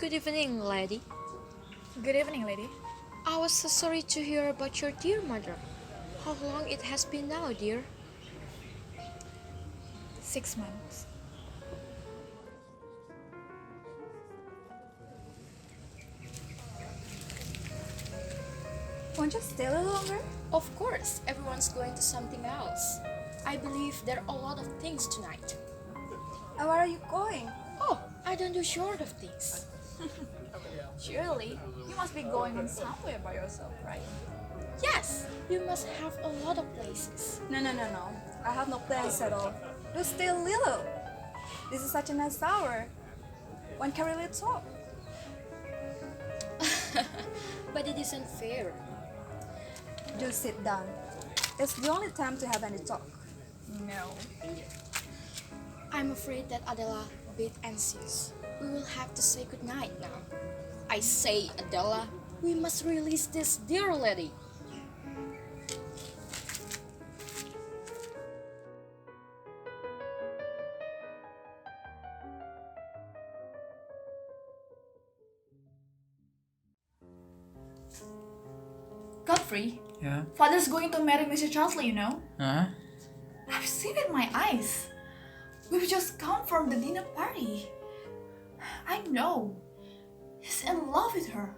Good evening, lady. Good evening, lady. I was so sorry to hear about your dear mother. How long it has been now, dear? 6 months. Won't you stay a little longer? Of course, everyone's going to something else. I believe there are a lot of things tonight. And where are you going? Oh, I don't do short of things. Surely, you must be going somewhere by yourself, right? Yes, you must have a lot of places. No. I have no plans at all. Do stay a little. This is such a nice hour. When can we really talk? But it isn't fair. Do sit down. It's the only time to have any talk. No. I'm afraid that Adela a bit anxious. We will have to say goodnight now. I say, Adela, we must release this dear lady. Godfrey, Yeah? father's going to marry Mrs. Charsley, you know. Huh? I've seen it with my eyes. We've just come from the dinner party. I know. He's in love with her.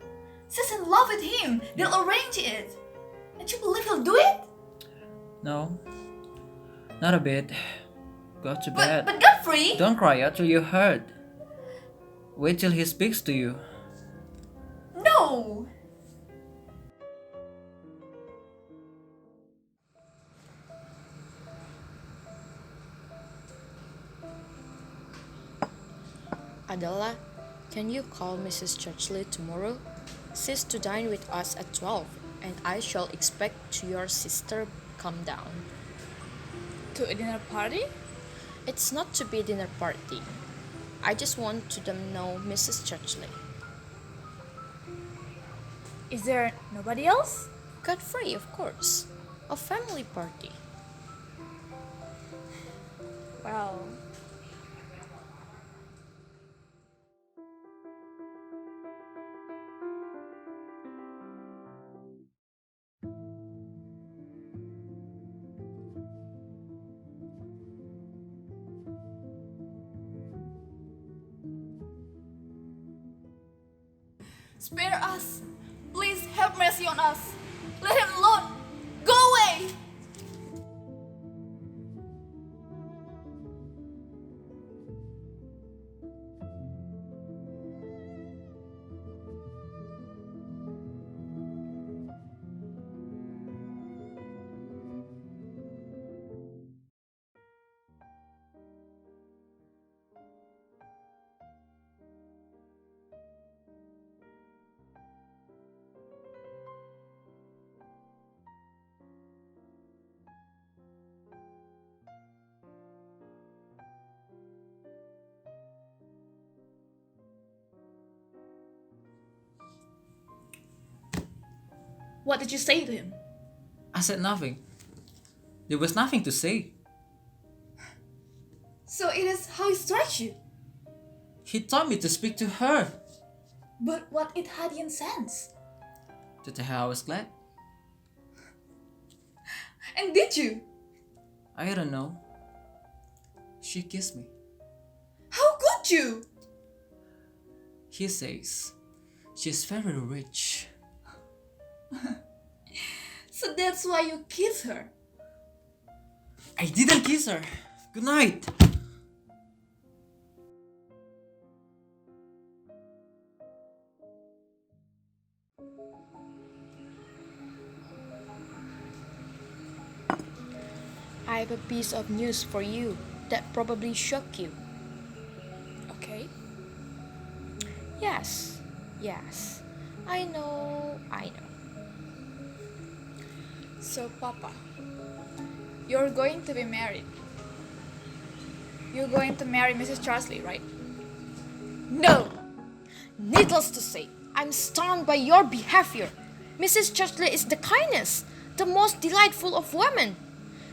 She's in love with him. They'll arrange it. And you believe he'll do it? No. Not a bit. Go to bed. But Godfrey! Don't cry until you're hurt. Wait till he speaks to you. No! Adela, can you call Mrs. Churchley tomorrow? She's to dine with us at 12, and I shall expect your sister come down. To a dinner party? It's not to be a dinner party. I just want to them know Mrs. Churchley. Is there nobody else? Godfrey, of course. A family party. Well, Spare us. Please have mercy on us. Let him alone. Go away. What did you say to him? I said nothing. There was nothing to say. So it is how he strikes you. He told me to speak to her. But what it had in sense? To tell her I was glad. And did you? I don't know. She kissed me. How could you? He says she's very rich. So that's why you kiss her. I didn't kiss her. Good night. I have a piece of news for you that probably shock you. okay. Yes. I know. So, Papa, you're going to be married. You're going to marry Mrs. Charsley, right? No! Needless to say, I'm stunned by your behavior. Mrs. Churchley is the kindest, the most delightful of women.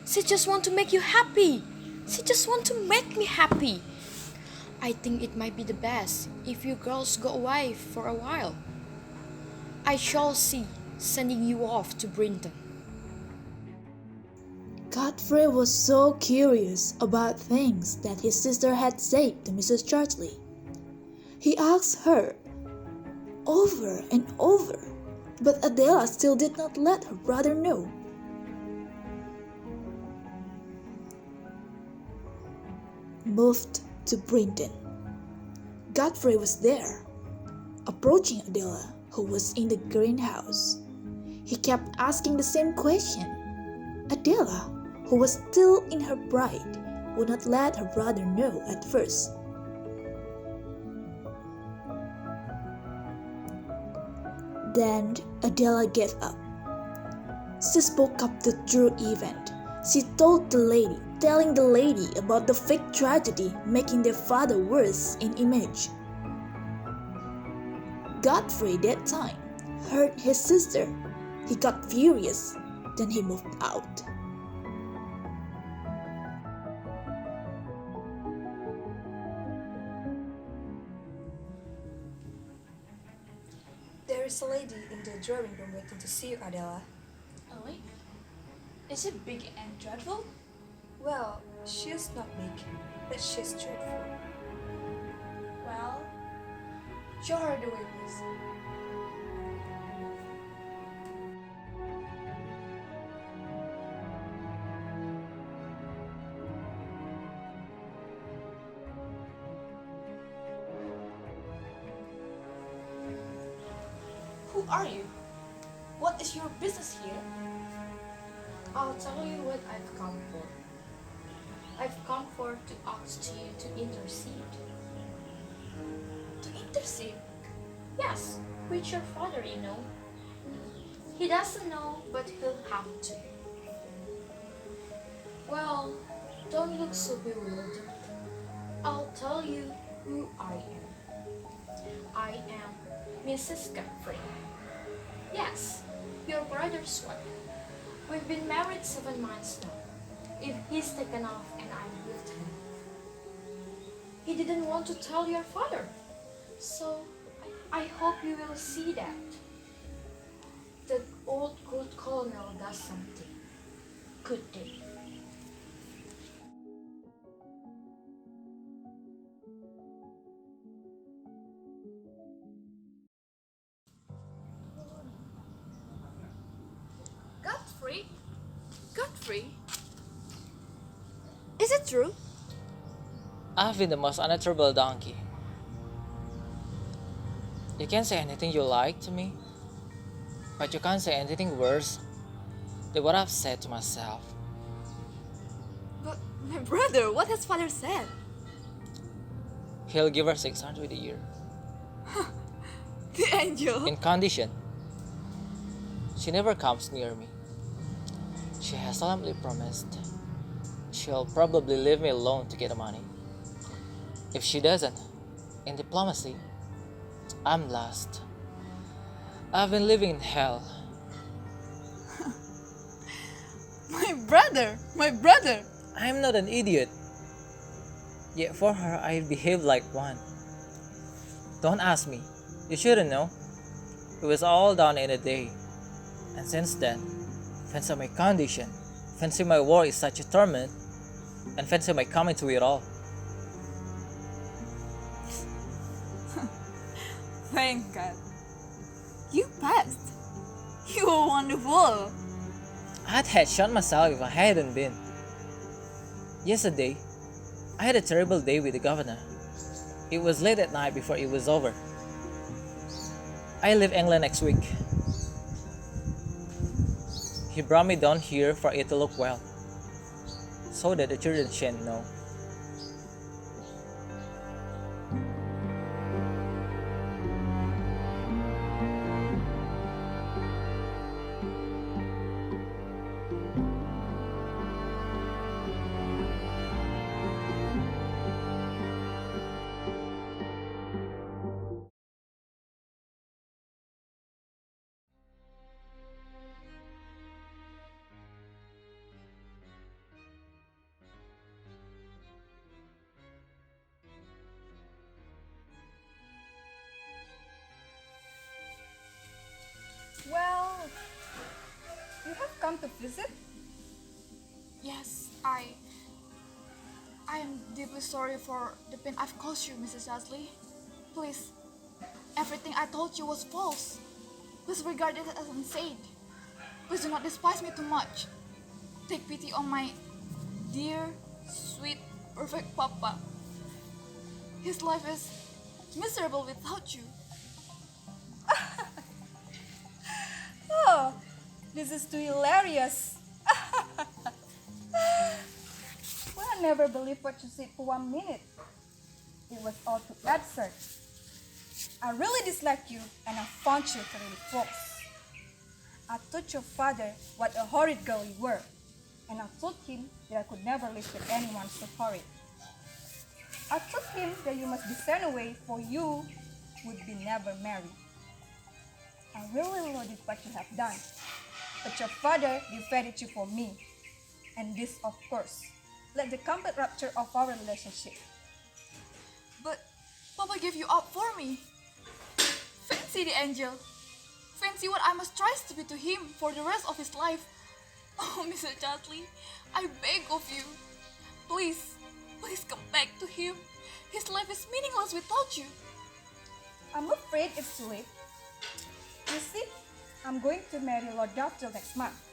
She just want to make you happy. She just want to make me happy. I think it might be the best if you girls go away for a while. I shall see sending you off to Brinton. Godfrey was so curious about things that his sister had said to Mrs. Chartley. He asked her over and over, but Adela still did not let her brother know. Moved to Brinton. Godfrey was there, approaching Adela, who was in the greenhouse. He kept asking the same question. Adela, who was still in her pride, would not let her brother know at first. Then Adela gave up. She spoke up the true event. She told the lady, telling the lady about the fake tragedy making their father worse in image. Godfrey that time heard his sister. He got furious, then he moved out. There is a lady in the drawing room waiting to see you, Adela. A lady? Is it big and dreadful? Well, she is not big, but she's dreadful. Well, show her the way, please. Who are you? What is your business here? I'll tell you what I've come for. I've come for to ask to you to intercede. To intercede? Yes, with your father, you know. He doesn't know, but he'll have to. Well, don't look so bewildered. I'll tell you who I am. I am Mrs. Godfrey. Yes, your brother's wife. We've been married 7 months now. If he's taken off and I'm with him. He didn't want to tell your father. So I hope you will see that. The old good colonel does something. Good day. Godfrey? Godfrey? Is it true? I've been the most unanswerable donkey. You can say anything you like to me, but you can't say anything worse than what I've said to myself. But my brother, what has father said? He'll give her 600 a year. The angel. In condition, she never comes near me. She has solemnly promised she'll probably leave me alone to get the money. If she doesn't, in diplomacy, I'm lost. I've been living in hell. My brother! My brother! I'm not an idiot. Yet for her, I behave like one. Don't ask me. You shouldn't know. It was all done in a day. And since then, fancy my condition, fancy my war is such a torment, and fancy my coming to it all. Thank God. You passed. You were wonderful. I'd had shot myself if I hadn't been. Yesterday, I had a terrible day with the governor. It was late at night before it was over. I leave England next week. He brought me down here for it to look well, so that the children shan't know. come to visit? Yes, I am deeply sorry for the pain I've caused you, Mrs. Dudley. Please, everything I told you was false. Please regard it as insane. Please do not despise me too much. Take pity on my dear, sweet, perfect papa. His life is miserable without you. Oh, this is too hilarious. Well, I never believed what you said for 1 minute. It was all too absurd. I really dislike you and I found you really false. I told your father what a horrid girl you were, and I told him that I could never live with anyone so horrid. I told him that you must be sent away, for you would be never married. I really loathed what you have done, but your father defended you for me, and this, of course, led the complete rupture of our relationship. But Papa gave you up for me. Fancy the angel. Fancy what I must try to be to him for the rest of his life. Oh, Mr. Dudley, I beg of you. Please, please come back to him. His life is meaningless without you. I'm afraid it's too late. You see, I'm going to marry Lord Duffield next month.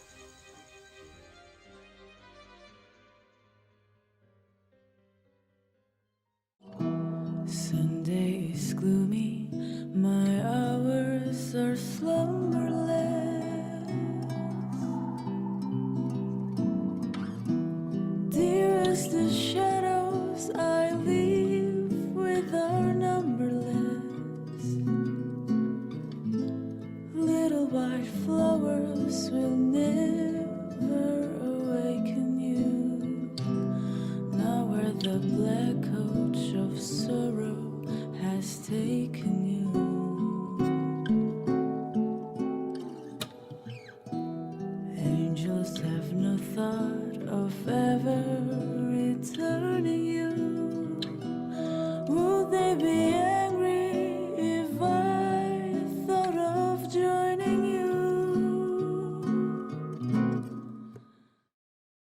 Sunday is gloomy, my hours are slumberless. Dear as the shadows I live with are numberless. Little white flowers will never awaken you. Now where the black coach of sorrow has taken you. Angels have no thought of ever returning you. Will they be